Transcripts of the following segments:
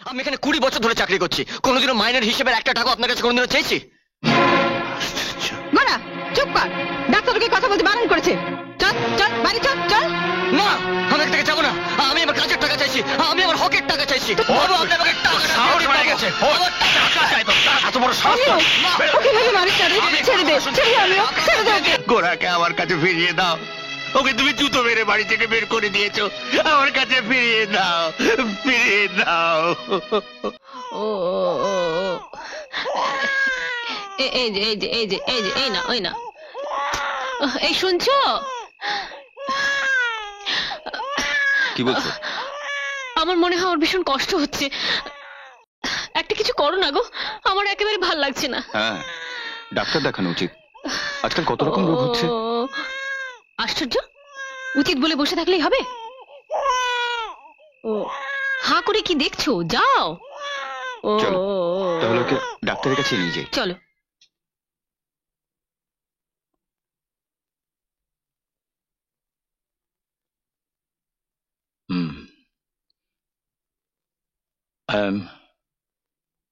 আমি এখানে 20 বছর ধরে চাকরি করছি, কোনোদিনও মাইনের হিসেবের একটা টাকা আপনার কাছে কোনোদিনও চেয়েছি? গোরা চুপ কর, ডাক্তারকে কথা বলতে বারণ করেছে। চল চল বাড়ি চল চল। না, আমি এখান থেকে যাবো না। আমি আমার কাজের টাকা চাইছি, আমি আমার হকের টাকা চাইছি। বাবু, আপনি আমাকে টাকাটা দিয়ে দিন, বাবু। এত বড় সাহস! ওকে ভাবে মারিস না রে, ছেড়ে দে, ছেড়ে দে, আমিও ছেড়ে দে ওকে। গোরাকে আমার কাছে ফিরিয়ে দাও। ওকে তুমি জুতো মেরে বাড়ি থেকে বের করে দিয়েছো, আমার কাছে ফিরিয়ে দাও, ফিরিয়ে দাও। ও এই যে এই যে এই যে এই যে এই না ওই না, এই শুনছো? কি বলছো? আমার মনে হয় ওর ভীষণ কষ্ট হচ্ছে। একটা কিছু করো না গো, আমার একেবারে ভাল লাগছে না। হ্যাঁ, ডাক্তার দেখানো উচিত। আজকাল কত রকম রোগ হচ্ছে। আশ্চর্য, উচিত বলে বসে থাকলেই হবে? ও হাঁ করে কি দেখছো? যাও। ও চলো, তাহলে ওকে ডাক্তারের কাছে নিয়ে যাই। চলো।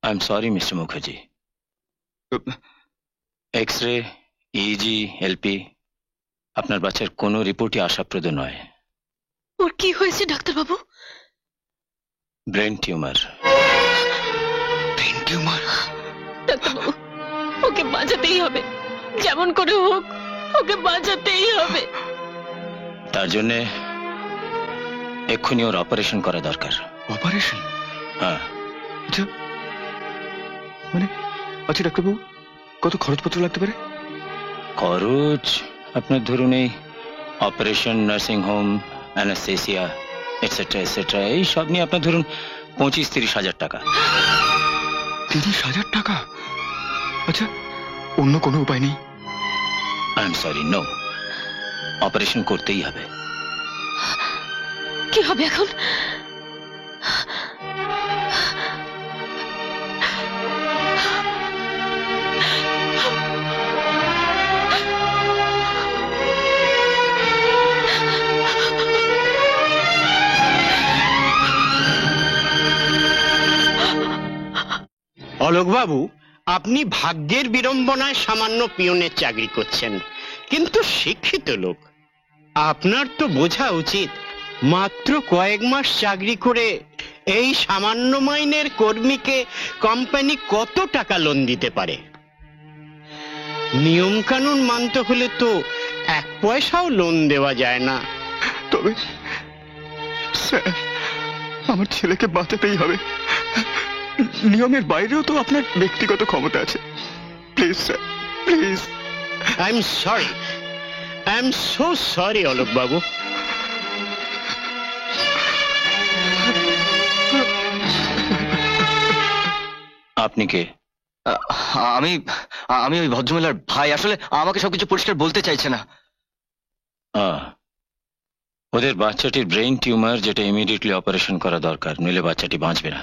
I'm sorry, Mr. Mukherjee. X-ray, EEG, LP, আপনার বাচ্চার কোনো রিপোর্টই আশাপ্রদ নয়। ওর কি হয়েছে ডাক্তারবাবু? Brain tumour. Brain tumour? ডাক্তারবাবু, ওকে বাঁচাতেই হবে, যেমন করে হোক ওকে বাঁচাতেই হবে। তার জন্য এক্ষুনি ওর অপারেশন করা দরকার। অপারেশন? হ্যাঁ। আচ্ছা, মানে আচ্ছা ডাক্তারবাবু, কত খরচপত্র লাগতে পারে? খরচ আপনার ধরুন এই operation, nursing home, anaesthesia etcetera etcetera, এই সব নিয়ে আপনার ধরুন 25-30 হাজার টাকা। 30,000 টাকা? আচ্ছা, অন্য কোনো উপায় নেই? I am sorry, no. Operation করতেই হবে। কি হবে এখন? অলোকবাবু, আপনি ভাগ্যের বিড়ম্বনায় সামান্য পিয়নের চাকরি করছেন, কিন্তু শিক্ষিত লোক। আপনার তো বোঝা উচিত মাত্র কয়েক মাস চাকরি করে এই সামান্য মাইনের কর্মীকে কোম্পানি কত টাকা লোন দিতে পারে। নিয়ম কানুন মানতে হলে তো 1 পয়সাও লোন দেওয়া যায় না। তবে স্যার, আমার ছেলেকে বাঁচাতেই হবে। নিয়মের বাইরেও তো আপনার ব্যক্তিগত ক্ষমতা আছে। Please sir, please. I am sorry, I am so sorry অলোকবাবু। আপনি কে? আমি আমি ওই ভদ্রমহিলার ভাই। আসলে আমাকে সবকিছু পরিষ্কার বলতে চাইছে না। ওদের বাচ্চাটির ব্রেন টিউমার, যেটা ইমিডিয়েটলি অপারেশন করা দরকার, নইলে বাচ্চাটি বাঁচবে না।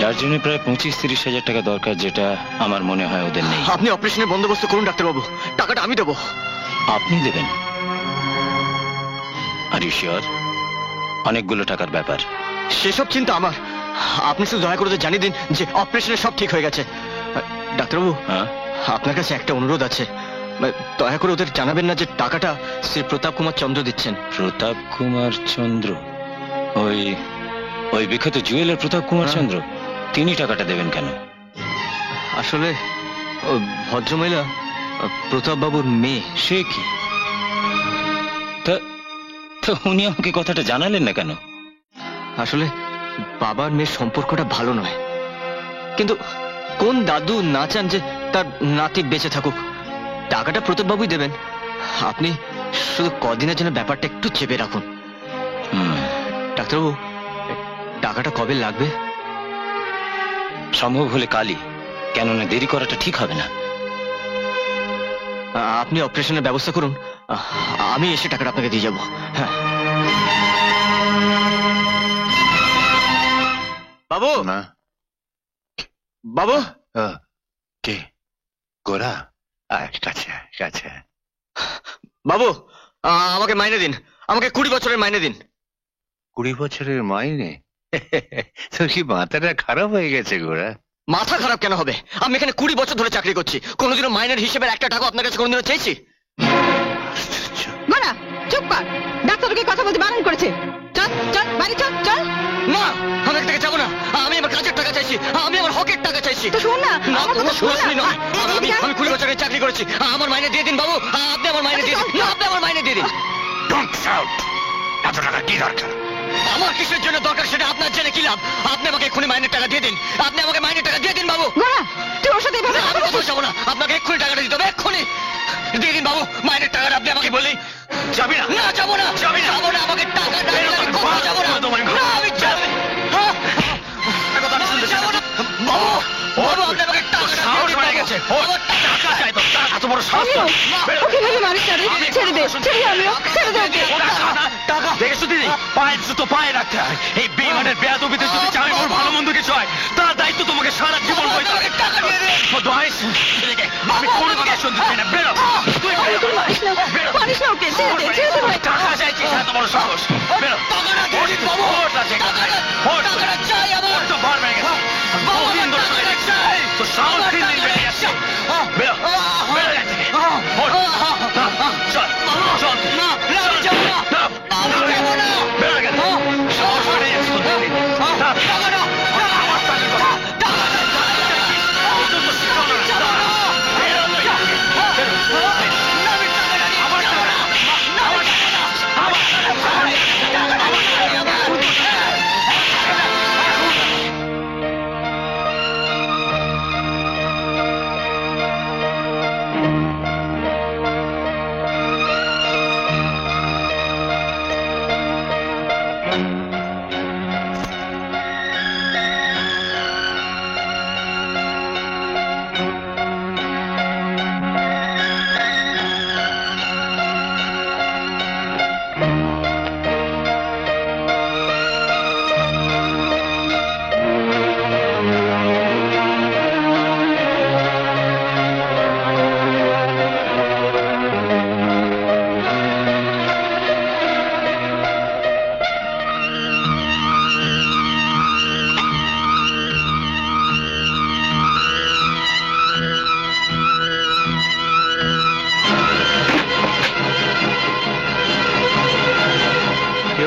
যার জন্য প্রায় 25-30 হাজার টাকা দরকার, যেটা আমার মনে হয় ওদের নেই। আপনি অপারেশনের বন্দোবস্ত করুন ডাক্তারবাবু, টাকাটা আমি দেবো। আপনি দেবেন? Are you sure? অনেকগুলো টাকার ব্যাপার। সেসব চিন্তা আমার। আপনি শুধু দয়া করে জানিয়ে দিন যে অপারেশনে সব ঠিক হয়ে গেছে। ডাক্তারবাবু, হ্যাঁ, আপনার কাছে একটা অনুরোধ আছে। দয়া করে ওদের জানাবেন না যে টাকাটা শ্রী প্রতাপ কুমার চন্দ্র দিচ্ছেন। প্রতাপ কুমার চন্দ্র? ওই ওই বিখ্যাত জুয়েলার প্রতাপ কুমার চন্দ্র? তিনি টাকাটা দেবেন কেন? আসলে ভদ্রমহিলা প্রতাপ বাবুর মেয়ে। সে কি? তা উনি আমাকে কথাটা জানালেন না কেন? আসলে বাবার মেয়ের সম্পর্কটা ভালো নয়, কিন্তু কোন দাদু না চান যে তার নাতি বেঁচে থাকুক? টাকাটা প্রতাপ বাবুই দেবেন। আপনি শুধু কদিনের জন্য ব্যাপারটা একটু চেপে রাখুন। ডাক্তারবাবু, টাকাটা কবে লাগবে? সম্ভব হলে কালই, কেননা দেরি করাটা ঠিক হবে না। আপনি অপারেশনের ব্যবস্থা করুন, আমি এসে টাকাটা আপনাকে দিয়ে যাবো। হ্যাঁ বাবু। না, বাবু, কে? গোরা? কাছে কাছে। বাবু, আমাকে মাইনে দিন। আমাকে 20 বছরের মাইনে দিন। 20 বছরের মাইনে? তোর কি মাথাটা খারাপ হয়ে গেছে গোরা? মাথা খারাপ কেন হবে? আমি এখানে 20 বছর ধরে চাকরি করছি, কোনোদিনও মাইনের হিসেবের একটা টাকা আপনার কাছে কোনোদিনও চেয়েছি? গোরা চুপ কর, ডাক্তারকে কথা বলতে বারণ করেছে। চল চল বাড়ি চল চল। না, আমি এক টাকা যাবো না। আমি আমার কাজের টাকা চাইছি, আমি আমার হকের টাকা চাইছি। তো শোন না, না, আমার কোনো কথা শোন শুনাশুনি না। নয়। আমি 20 বছরের চাকরি করেছি, আমার মাইনে দিয়ে দিন বাবু। আপনি আমার মাইনে দিয়ে দিন। না, আপনি আমার মাইনে দিয়ে দিন। Don't shout! এত টাকা কি দরকার? আমার কিসের জন্য দরকার সেটা আপনার জেনে কি লাভ? আপনি আমাকে এক্ষুনি মাইনের টাকা দিয়ে দিন। আপনি আমাকে মাইনের টাকা দিয়ে দিন বাবু। গোরা তুই ওর সাথে এভাবে না, কথা আমি বলছিস? কোথাও যাবো না, আপনাকে এক্ষুনি টাকাটা দিতে হবে, এক্ষুনি দিয়ে দিন বাবু মাইনের টাকাটা। আপনি আমাকে বললেই যাবি না? না, যাবো না, যাবি না? যাবো না, আমাকে টাকা না দিলে আমি কোথাও যাবো না। তোমার ঘর। না, আমি যাবো না। হ্যাঁ? কথা আমি শুনতে চাই যাবো না। না। বাবু, বাবু, আপনি আমাকে টাকাটা দিয়ে সাহস দিন, বেড়ে বাবু। গেছে। আমার টাকা চাই তো। এত বড় সাহস তোর? ওকে ভেবে মারিস না রে, ছেড়ে দে ছেড়ে দে, আমিও ছেড়ে দে ওকে। টাকা দেখেছো দিদি? পায়ের জুতো পায়ে রাখতে হয়। এই বেইমানের বেয়াদবিতে যদি চাই ওর ভালো মন্দ কিছু হয়, তার দায়িত্ব তোমাকে সারা জীবন বইতে হবে। টাকা দিয়ে দিন। আমি কোনো কথা শুনতে চাই না, বেরো। তুই বেরো। ওকে মারিস না, মারিস না ওকে, ছেড়ে দে ছেড়ে দে ভাই। টাকা চাইছিস, এত বড় সাহস? বেরো। টাকাটা দিয়ে দিন বাবু। ওঠ আছে এখান থেকে। ওঠ। টাকাটা চাই আমার। ওর তো বার হয়ে গেছে। বাবু, বহুদিন ধরে টাকাটা চলে চাই। তো সাহস দিন দিন বেড়ে যাচ্ছে। বেরো। বেরো এখান থেকে। ওঠ। চল। চল। না, না, আমি যাবো না। আমি যাবো না। বেরো এখান থেকে। সাহস বেড়ে যাচ্ছে তোর দিদি। টাকাটা, আমার টাকা কথা। টাকাটা চাই। তোর তো শিখানো না। বেরো তুই। বেরো। না, আমি টাকাটা নিয়ে আমার যাবো টাকা। না। না, আমি যাবো না। আমার টাকা। টাকাটা চাই আমার।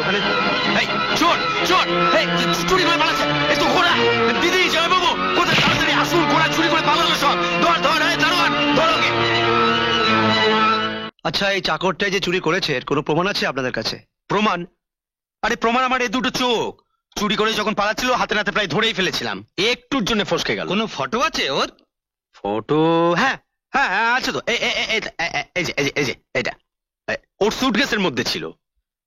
ওখানে এই চোর চোর এই চুরি করে পালাচ্ছে। এই তো ঘোড়া। দিদি জয় বাবু কোথায়? তাড়াতাড়ি আসুন, ঘোড়া চুরি করে পালালো সব। ধর ধর, এই দারোয়ান ধর ওকে। আচ্ছা, এই চাকরটাই যে চুরি করেছে এর কোনো প্রমাণ আছে আপনাদের কাছে? প্রমাণ? আরে প্রমাণ আমার এই দুটো চোখ। চুরি করে যখন পালাচ্ছিল হাতে নাতে প্রায় ধরেই ফেলেছিলাম, একটুর জন্য ফসকে গেল। কোনো ফটো আছে ওর? ফটো? হ্যাঁ হ্যাঁ হ্যাঁ, আছে তো। এই যে এটা ওর সুটকেসের মধ্যে ছিল।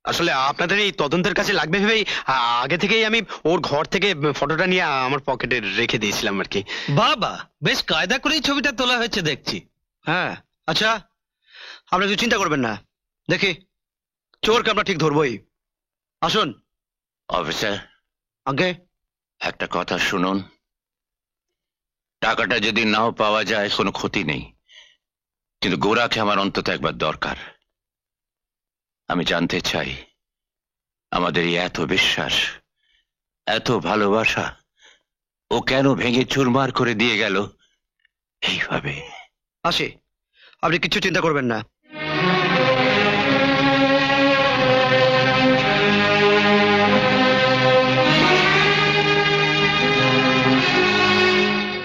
আসলে আপনাদের এই তদন্তের কাছে লাগবে ভেবেই আগে থেকেই আমি ওর ঘর থেকে ফটোটা নিয়ে আমার পকেটে রেখে দিয়েছিলাম আর কি। বাবা, বেশ কায়দা করেই ছবিটা তোলা হয়েছে দেখছি। হ্যাঁ, আচ্ছা, আপনি কিছু চিন্তা করবেন না, দেখি চোরকে আমরা ঠিক ধরবই। আসুন। অফিসার, আগে একটা কথা শুনুন। টাকাটা যদি নাও পাওয়া যায় কোনো ক্ষতি নেই, কিন্তু গোরাকে আমার অন্তত একবার দরকার। আমি জানতে চাই আমাদের এই এত বিশ্বাস, এত ভালোবাসা ও কেন ভেঙে চুরমার করে দিয়ে গেল এইভাবে। আসি, আপনি কিছু চিন্তা করবেন না।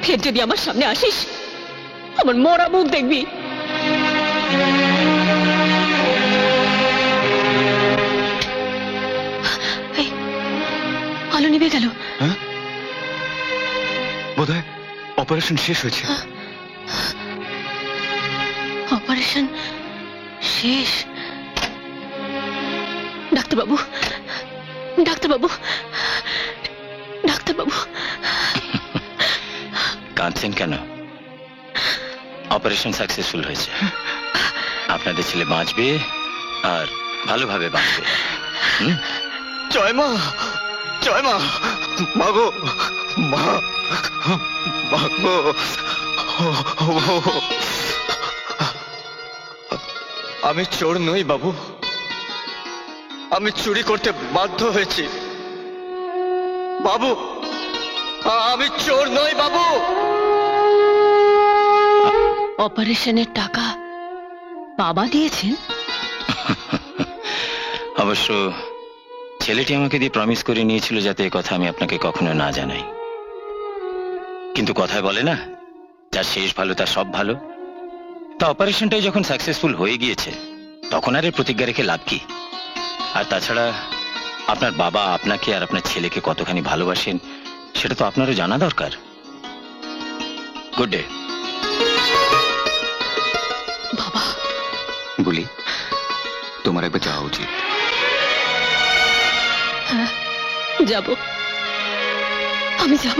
ফের যদি আমার সামনে আসিস, আমার মরা মুখ দেখবি। এই, আলো নিভে গেল। বোধহয় অপারেশন শেষ হয়েছে। অপারেশন শেষ? ডাক্তারবাবু, ডাক্তারবাবু, ডাক্তারবাবু। কাঁদছেন কেন? অপারেশন সাকসেসফুল হয়েছে। আপনাদের ছেলে বাঁচবে, আর ভালোভাবে বাঁচবে। জয় মা, জয় মা, মাগো, মা, মাগো। আমি চোর নই বাবু, আমি চুরি করতে বাধ্য হয়েছি। বাবু, আমি চোর নই বাবু। অপারেশনের টাকা বাবা দিয়েছেন? অবশ্য ছেলেটি আমাকে দিয়ে প্রমিস করে নিয়েছিল যাতে এ কথা আমি আপনাকে কখনো না জানাই। কিন্তু কথায় বলে না, যার শেষ ভালো তার সব ভালো। তা অপারেশনটাই যখন সাকসেসফুল হয়ে গিয়েছে তখন আর এর প্রতিজ্ঞা রেখে লাভ কি? আর তাছাড়া আপনার বাবা আপনাকে আর আপনার ছেলেকে কতখানি ভালোবাসেন সেটা তো আপনারও জানা দরকার। Good day. বাবা, বলি, তোমার একবার যাওয়া উচিত। হ্যাঁ যাব, আমি যাব,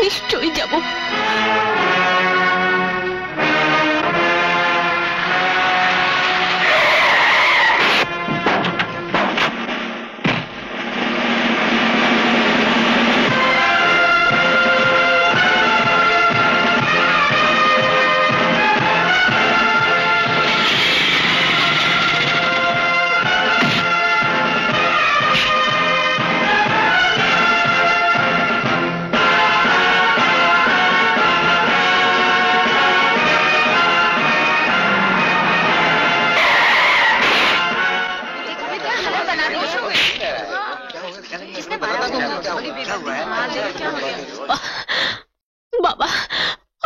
নিশ্চয়ই যাব। বাবা,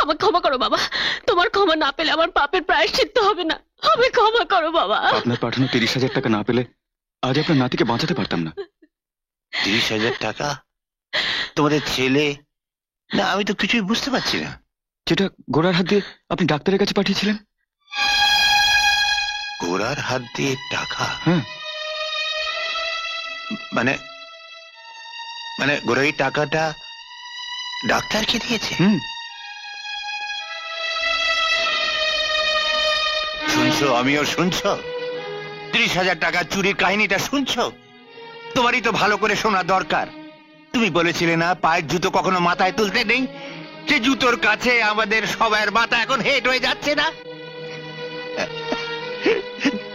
আমাকে ক্ষমা করো বাবা। তোমার ক্ষমা না পেলে আমার পাপের প্রায়শ্চিত্ত হবে না। আমাকে ক্ষমা করো বাবা। আপনার পাঠানো 30,000 টাকা না পেলে আজ আপনার নাতিকে বাঁচাতে পারতাম না। 30,000 টাকা? তোমাদের ছেলে? না, আমি তো কিছুই বুঝতে পারছি না। যেটা গোড়ার হাত দিয়ে আপনি ডাক্তারের কাছে পাঠিয়েছিলেন। গোড়ার হাত দিয়ে টাকা? হ্যাঁ। মানে মানে গোড়া এই টাকাটা ডাক্তারকে দিয়েছে? শুনছো? আমিও শুনছো? 30,000 টাকা চুরির কাহিনীটা শুনছো? তোমারই তো ভালো করে শোনা দরকার। তুমি বলেছিলে না পায়ের জুতো কখনো মাথায় তুলতে নেই? সে জুতোর কাছে আমাদের সবার মাথা এখন হেট হয়ে যাচ্ছে না?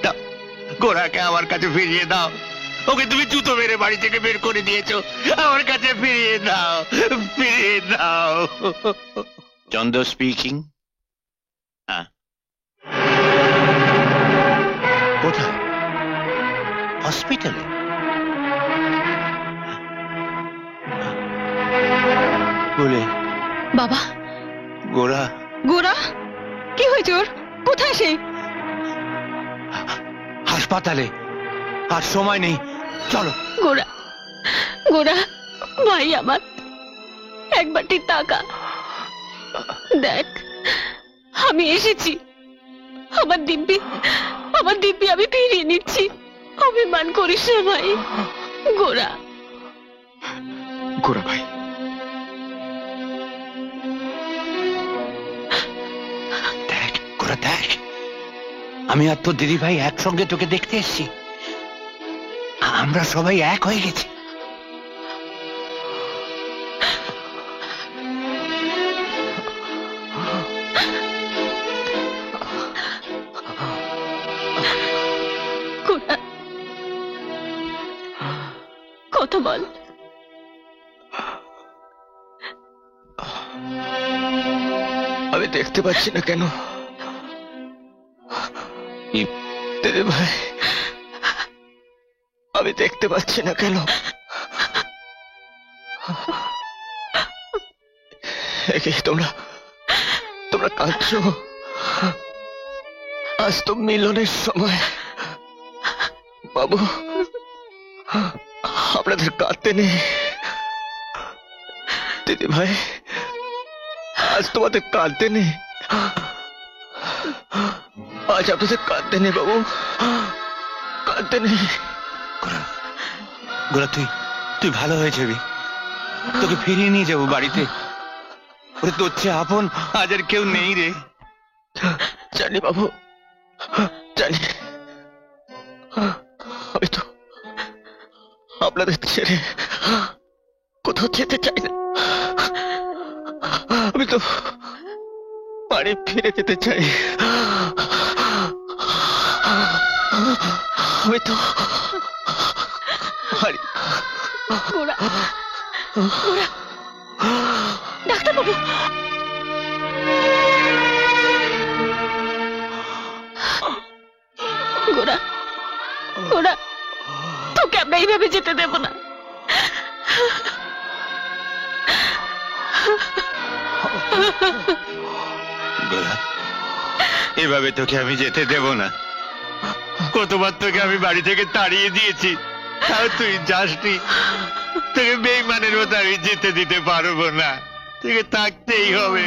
দাও, গোড়াকে আমার কাছে ফিরিয়ে দাও। ওকে তুমি জুতো মেরে বাড়ি থেকে বের করে দিয়েছো, আমার কাছে ফিরিয়ে দাও, ফিরিয়ে দাও। চন্দ্র স্পিকিং। কোথায়? হসপিটালে? বলে বাবা, গোড়া? গোরা, কি হয়েছে ওর? কোথায় সে? হাসপাতালে। আর সময় নেই, চলো। গোরা, গোরা ভাই আমার, এক বাটি টাকা দেখ, আমি এসেছি। আমার দিব্যি আমি ফিরিয়ে নিচ্ছি। অভিমান করিস না ভাই। গোরা, গোড়া ভাই, দেখ গোড়া, দেখ, আমি আর তোর দিদি ভাই একসঙ্গে তোকে দেখতে এসেছি। আমরা সবাই এক হয়ে গেছি। গোরা, কথা বল। আমি দেখতে পাচ্ছি না কেন? দিদি ভাই, আমি দেখতে পাচ্ছি না কেন? তোমরা তোমরা কাঁদছো? আজ তো মিলনের সময়। বাবু, আপনাদের কাঁদতে নেই। দিদি ভাই, আজ তোমাদের কাঁদতে নেই। আজ আপনাদের কাঁদতে নেই বাবু, কাঁদতে নেই। গোরা, তুই ভালো হয়ে যাবি। তোকে ফিরিয়ে নিয়ে যাবো বাড়িতে। ওরে তোর চেয়ে আপন আজ আর কেউ নেই রে। জানি বাবু, জানি। আমি তো আপনাদের ছেড়ে কোথাও যেতে চাই না। আমি তো বাড়ি ফিরে যেতে চাই। আমি তো বাড়ি। গোরা, ডাক্তার বাবু, গোরা গোরা, তোকে আমরা এইভাবে যেতে দেব না। গোরা, এভাবে তোকে আমি যেতে দেব না। কতবার তোকে আমি বাড়ি থেকে তাড়িয়ে দিয়েছি, তাও তুই যাসনি। তোকে বেইমানের মতো আমি যেতে দিতে পারবো না, তোকে থাকতেই হবে।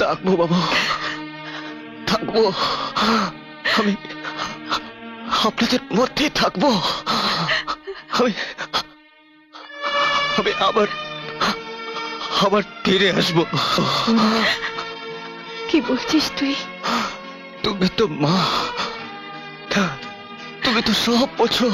থাকবো বাবু, থাকবো। আমি আপনাদের মধ্যেই থাকবো। আমি আবার ফিরে আসবো। কি বলছিস তুই? তুমি তো মা, তুমি তো সব বোঝো।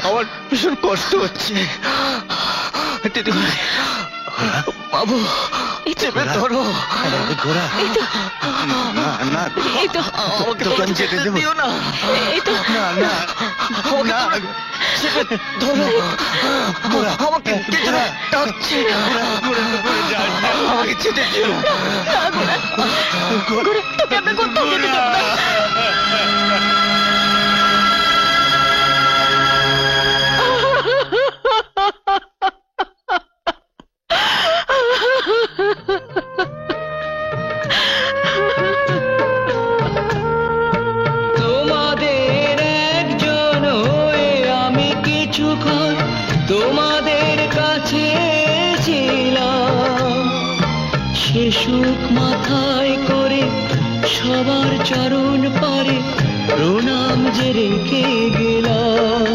আমার ভীষণ কষ্ট হচ্ছে। দিদিভাই, বাবু, চেপে ধরো। গোরা, না, এই তো আমাকে যেতে দিও না। এই তো না, চেপে ধরো। আমাকে ডাকছে। আমাকে যেতে দিও না। গোরা, তোকে আমরা কোথাও যেতে দেব না। তোমাদের একজন হয়ে আমি কিছুক্ষণ তোমাদের কাছে ছিলাম, সে সুখ মাথায় করে সবার চরণ পারে প্রণাম যে রেখে গেলাম।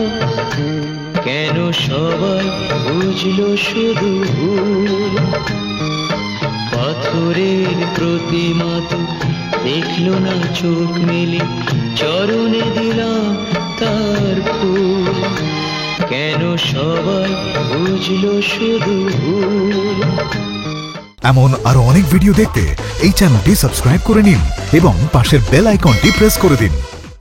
কেন সবাই বুঝলো শুধু ভুল, পাথরের প্রতিমা তো দেখলো না চোখ মেলে, চরণে দিলাম তার ফুল। কেন সবাই বুঝলো শুধু ভুল। এমন আরো অনেক ভিডিও দেখতে এই চ্যানেলটি সাবস্ক্রাইব করে নিন এবং পাশের বেল আইকনটি প্রেস করে দিন।